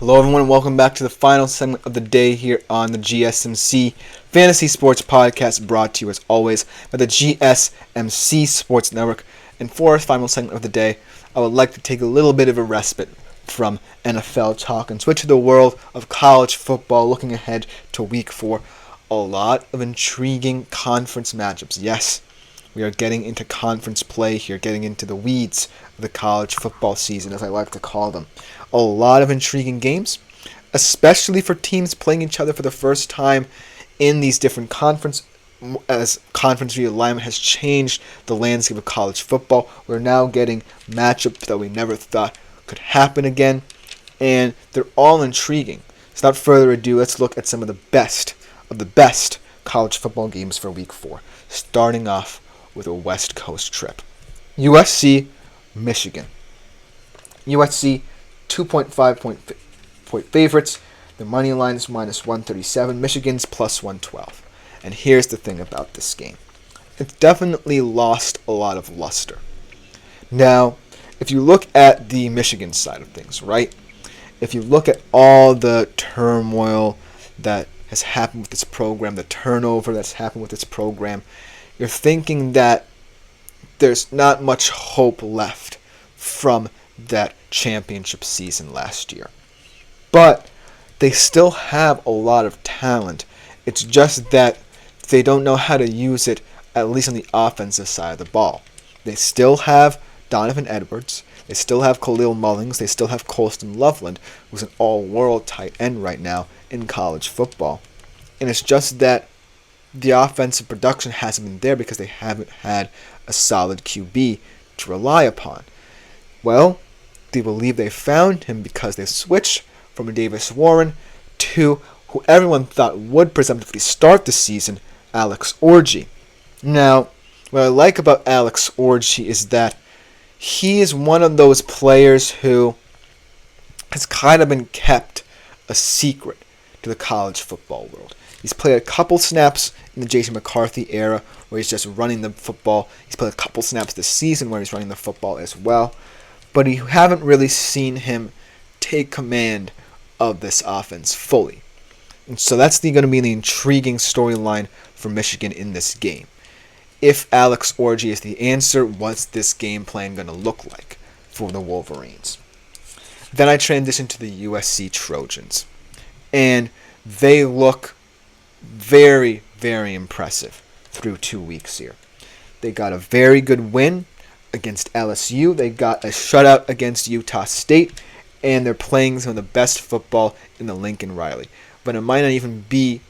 Hello everyone and welcome back to the final segment of the day here on the GSMC Fantasy Sports Podcast, brought to you as always by the GSMC Sports Network. And for our final segment of the day, I would like to take a little bit of a respite from NFL talk and switch to the world of college football, looking ahead to Week 4. A lot of intriguing conference matchups. Yes, we are getting into conference play here, getting into the weeds of the college football season, as I like to call them. A lot of intriguing games, especially for teams playing each other for the first time in these different conferences. As conference realignment has changed the landscape of college football, we're now getting matchups that we never thought could happen again, and they're all intriguing. So without further ado, let's look at some of the best college football games for Week 4, starting off with a West Coast trip. USC-Michigan. USC 2.5 point favorites. The money line is minus 137. Michigan's plus 112. And here's the thing about this game. It's definitely lost a lot of luster. Now, if you look at the Michigan side of things, right? If you look at all the turmoil that has happened with this program, the turnover that's happened with this program, you're thinking that there's not much hope left from that championship season last year. But they still have a lot of talent. It's just that they don't know how to use it, at least on the offensive side of the ball. They still have Donovan Edwards. They still have Khalil Mullings. They still have Colston Loveland, who's an all-world tight end right now in college football. And it's just that the offensive production hasn't been there because they haven't had a solid QB to rely upon. Well, they believe they found him because they switched from Davis Warren to who everyone thought would presumptively start the season, Alex Orji. Now, what I like about Alex Orji is that he is one of those players who has kind of been kept a secret to the college football world. He's played a couple snaps in the Jason McCarthy era where he's just running the football. He's played a couple snaps this season where he's running the football as well. But you haven't really seen him take command of this offense fully. And so that's going to be the intriguing storyline for Michigan in this game. If Alex Orji is the answer, what's this game plan going to look like for the Wolverines? Then I transition to the USC Trojans. And they look very, very impressive through 2 weeks here. They got a very good win against LSU. They got a shutout against Utah State. And they're playing some of the best football in the Lincoln Riley. But it might not even be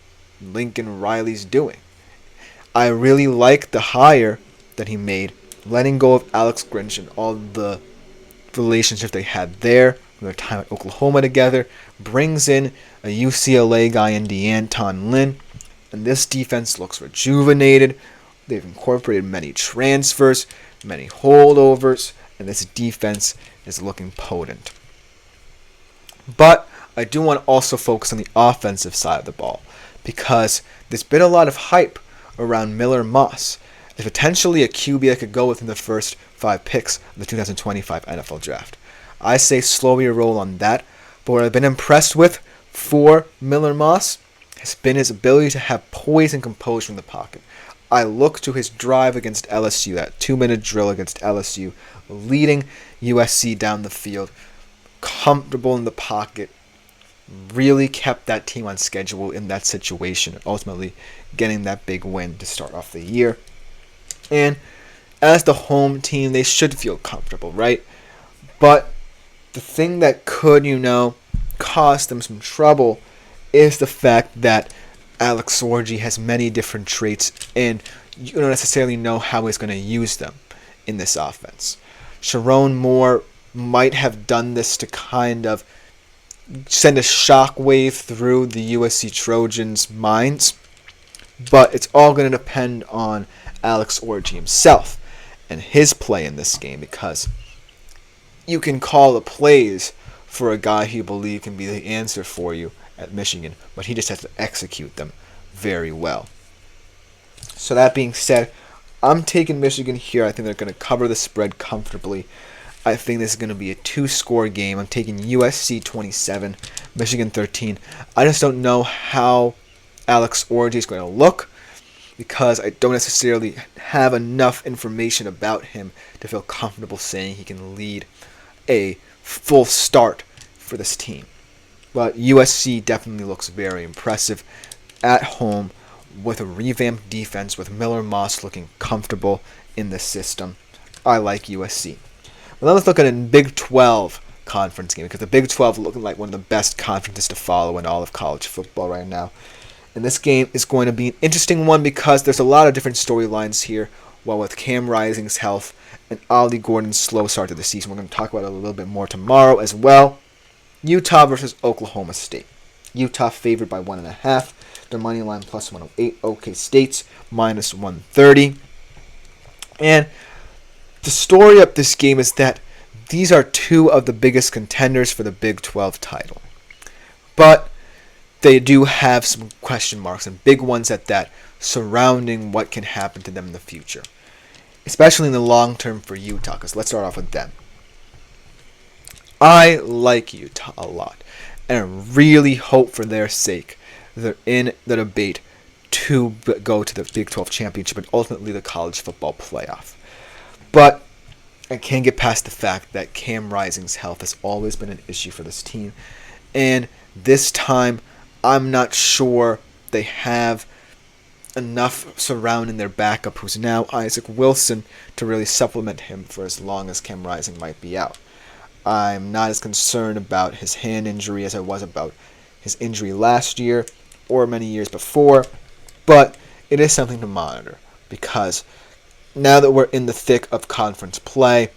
Lincoln Riley's doing. I really like the hire that he made, letting go of Alex Grinch and all the relationships they had there from their time at Oklahoma together, brings in a UCLA guy in DeAnton Lynn, and this defense looks rejuvenated. They've incorporated many transfers, many holdovers, and this defense is looking potent. But I do want to also focus on the offensive side of the ball, because there's been a lot of hype around Miller Moss as potentially a QB that could go within the first 5 picks of the 2025 NFL Draft. I say slow your roll on that, but what I've been impressed with for Miller Moss has been his ability to have poise and composure in the pocket. I look to his drive against LSU, that 2-minute drill against LSU, leading USC down the field, comfortable in the pocket, really kept that team on schedule in that situation, ultimately getting that big win to start off the year. And as the home team, they should feel comfortable, right? But the thing that could, cause them some trouble is the fact that Alex Orji has many different traits, and you don't necessarily know how he's going to use them in this offense. Sharon Moore might have done this to kind of send a shockwave through the USC Trojans' minds, but it's all going to depend on Alex Orji himself and his play in this game, because you can call the plays for a guy who you believe can be the answer for you at Michigan, but he just has to execute them very well. So that being said, I'm taking Michigan here. I think they're going to cover the spread comfortably. I think this is going to be a 2-score game. I'm taking USC 27, Michigan 13. I just don't know how Alex Orji is going to look because I don't necessarily have enough information about him to feel comfortable saying he can lead a full start for this team. But USC definitely looks very impressive at home with a revamped defense with Miller Moss looking comfortable in the system. I like USC. But then let's look at a Big 12 conference game because the Big 12 is looking like one of the best conferences to follow in all of college football right now. And this game is going to be an interesting one because there's a lot of different storylines here. Well, with Cam Rising's health and Ollie Gordon's slow start to the season, we're going to talk about it a little bit more tomorrow as well. Utah versus Oklahoma State. Utah favored by 1.5. Their money line plus 108. OK State's minus 130. And the story of this game is that these are two of the biggest contenders for the Big 12 title. But they do have some question marks, and big ones at that, surrounding what can happen to them in the future. Especially in the long term for Utah, because let's start off with them. I like Utah a lot, and I really hope for their sake they're in the debate to go to the Big 12 championship and ultimately the college football playoff. But I can't get past the fact that Cam Rising's health has always been an issue for this team. And this time, I'm not sure they have enough surrounding their backup, who's now Isaac Wilson, to really supplement him for as long as Cam Rising might be out. I'm not as concerned about his hand injury as I was about his injury last year or many years before, but it is something to monitor because now that we're in the thick of conference play,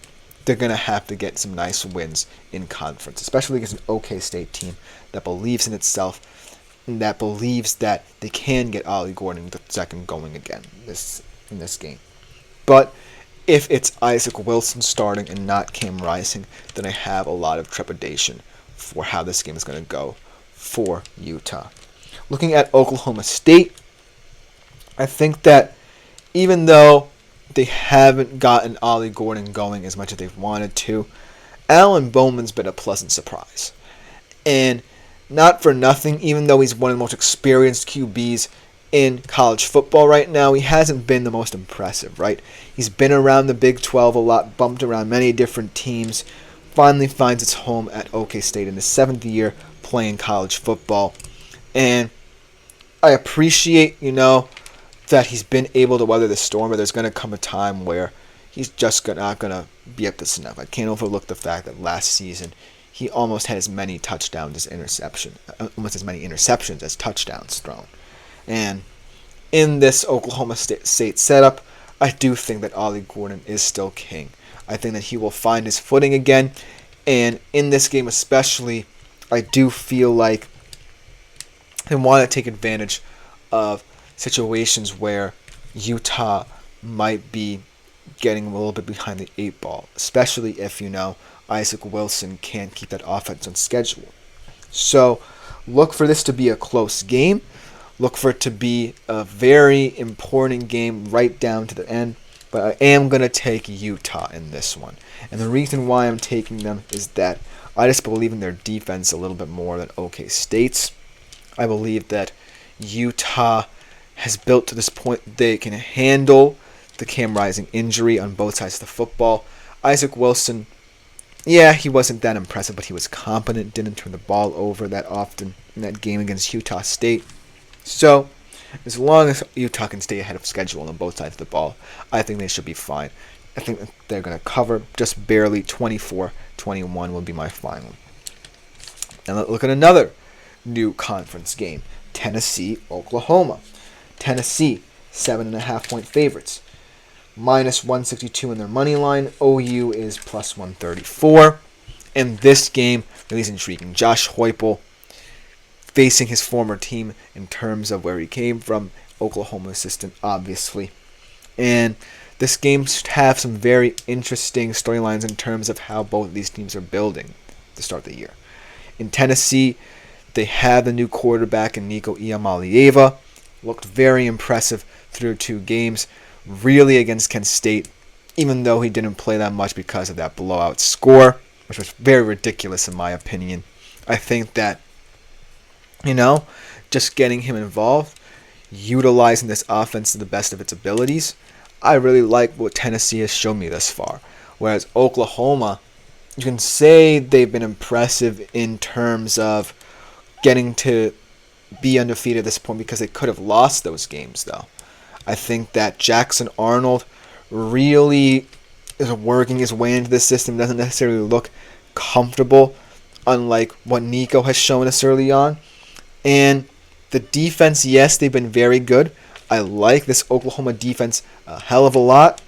they're going to have to get some nice wins in conference, especially against an OK State team that believes in itself and that believes that they can get Ollie Gordon II going again in this game. But if it's Isaac Wilson starting and not Cam Rising, then I have a lot of trepidation for how this game is going to go for Utah. Looking at Oklahoma State, I think that even though they haven't gotten Ollie Gordon going as much as they've wanted to, Alan Bowman's been a pleasant surprise. And not for nothing, even though he's one of the most experienced QBs in college football right now, he hasn't been the most impressive, right? He's been around the Big 12 a lot, bumped around many different teams, finally finds its home at OK State in his 7th year playing college football. And I appreciate, that he's been able to weather the storm, but there's going to come a time where he's just not going to be up to snuff. I can't overlook the fact that last season he almost had as many touchdowns as almost as many interceptions as touchdowns thrown. And in this Oklahoma State setup, I do think that Ollie Gordon is still king. I think that he will find his footing again, and in this game especially, I do feel like they want to take advantage of situations where Utah might be getting a little bit behind the 8 ball, especially if, Isaac Wilson can't keep that offense on schedule. So look for this to be a close game. Look for it to be a very important game right down to the end. But I am going to take Utah in this one. And the reason why I'm taking them is that I just believe in their defense a little bit more than OK State's. I believe that Utah has built to this point they can handle the Cam Rising injury on both sides of the football. Isaac Wilson, he wasn't that impressive, but he was competent, didn't turn the ball over that often in that game against Utah State. So, as long as Utah can stay ahead of schedule on both sides of the ball, I think they should be fine. I think that they're going to cover just barely 24-21 will be my final. Now let's look at another new conference game. Tennessee, Oklahoma. Tennessee, 7.5-point favorites. Minus 162 in their money line. OU is plus 134. And this game really is intriguing. Josh Heupel facing his former team in terms of where he came from. Oklahoma assistant, obviously. And this game should have some very interesting storylines in terms of how both of these teams are building to start the year. In Tennessee, they have the new quarterback in Nico Iamaleava. Looked very impressive through 2 games. Really against Kent State, even though he didn't play that much because of that blowout score, which was very ridiculous in my opinion. I think that, just getting him involved, utilizing this offense to the best of its abilities, I really like what Tennessee has shown me thus far. Whereas Oklahoma, you can say they've been impressive in terms of getting to be undefeated at this point because they could have lost those games, though. I think that Jackson Arnold really is working his way into the system, doesn't necessarily look comfortable, unlike what Nico has shown us early on. And the defense, yes, they've been very good. I like this Oklahoma defense a hell of a lot,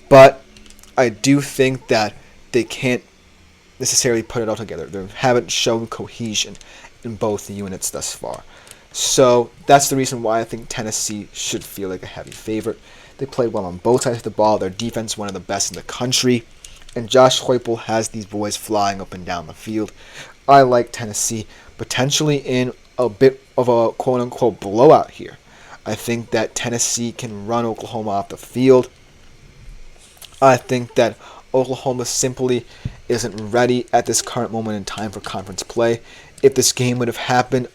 but I do think that they can't necessarily put it all together. They haven't shown cohesion in both units thus far. So that's the reason why I think Tennessee should feel like a heavy favorite. They played well on both sides of the ball. Their defense, one of the best in the country. And Josh Heupel has these boys flying up and down the field. I like Tennessee potentially in a bit of a quote-unquote blowout here. I think that Tennessee can run Oklahoma off the field. I think that Oklahoma simply isn't ready at this current moment in time for conference play. If this game would have happened,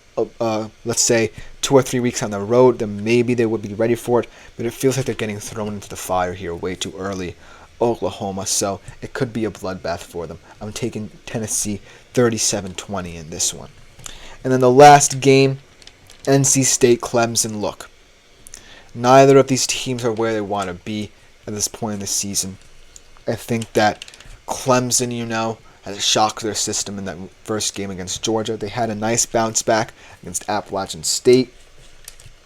let's say 2 or 3 weeks on the road, then maybe they would be ready for it. But it feels like they're getting thrown into the fire here way too early, Oklahoma. So it could be a bloodbath for them. I'm taking Tennessee 37-20 in this one. And then the last game, NC State-Clemson. Look, neither of these teams are where they want to be at this point in the season. I think that Clemson, has shocked their system in that first game against Georgia. They had a nice bounce back against Appalachian State.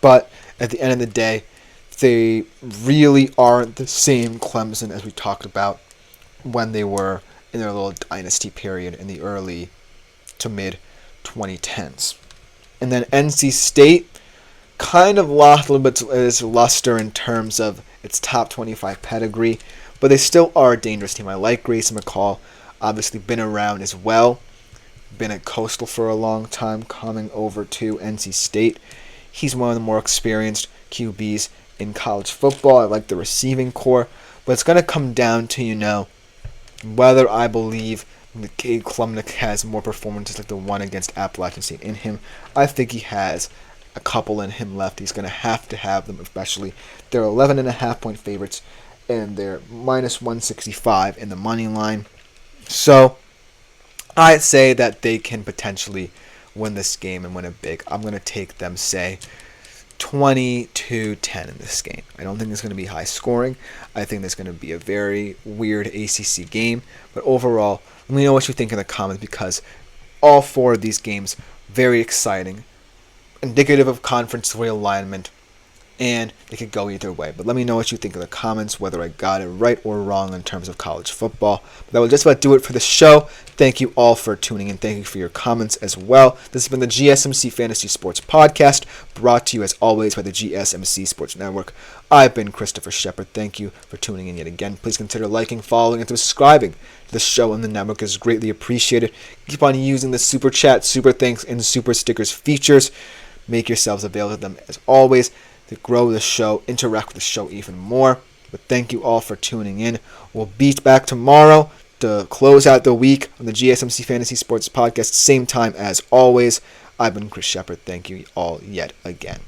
But at the end of the day, they really aren't the same Clemson as we talked about when they were in their little dynasty period in the early to mid 2010s. And then NC State kind of lost a little bit of its luster in terms of its top 25 pedigree, but they still are a dangerous team. I like Grayson McCall, obviously been around as well, been at Coastal for a long time, coming over to NC State. He's one of the more experienced QBs in college football. I like the receiving core, but it's going to come down to, whether I believe Cade Klubnik has more performances like the one against Appalachian State in him. I think he has a couple in him left. He's going to have them, especially. They're 11.5-point favorites, and they're minus 165 in the money line. So I'd say that they can potentially win this game and win it big. I'm going to take them, say, 20-10 in this game. I don't think it's going to be high scoring. I think there's going to be a very weird ACC game. But overall, let me know what you think in the comments, because all 4 of these games, very exciting, indicative of conference realignment, and they could go either way. But let me know what you think in the comments, whether I got it right or wrong in terms of college football. But that will just about do it for the show. Thank you all for tuning in. Thank you for your comments as well. This has been the GSMC Fantasy Sports Podcast, brought to you as always by the GSMC Sports Network. I've been Christopher Shepard. Thank you for tuning in yet again. Please consider liking, following, and subscribing to the show on the network. Is greatly appreciated. Keep on using the Super Chat, Super Thanks, and Super Stickers features. Make yourselves available to them as always to grow the show, interact with the show even more. But thank you all for tuning in. We'll be back tomorrow to close out the week on the GSMC Fantasy Sports Podcast, same time as always. I've been Chris Shepard. Thank you all yet again.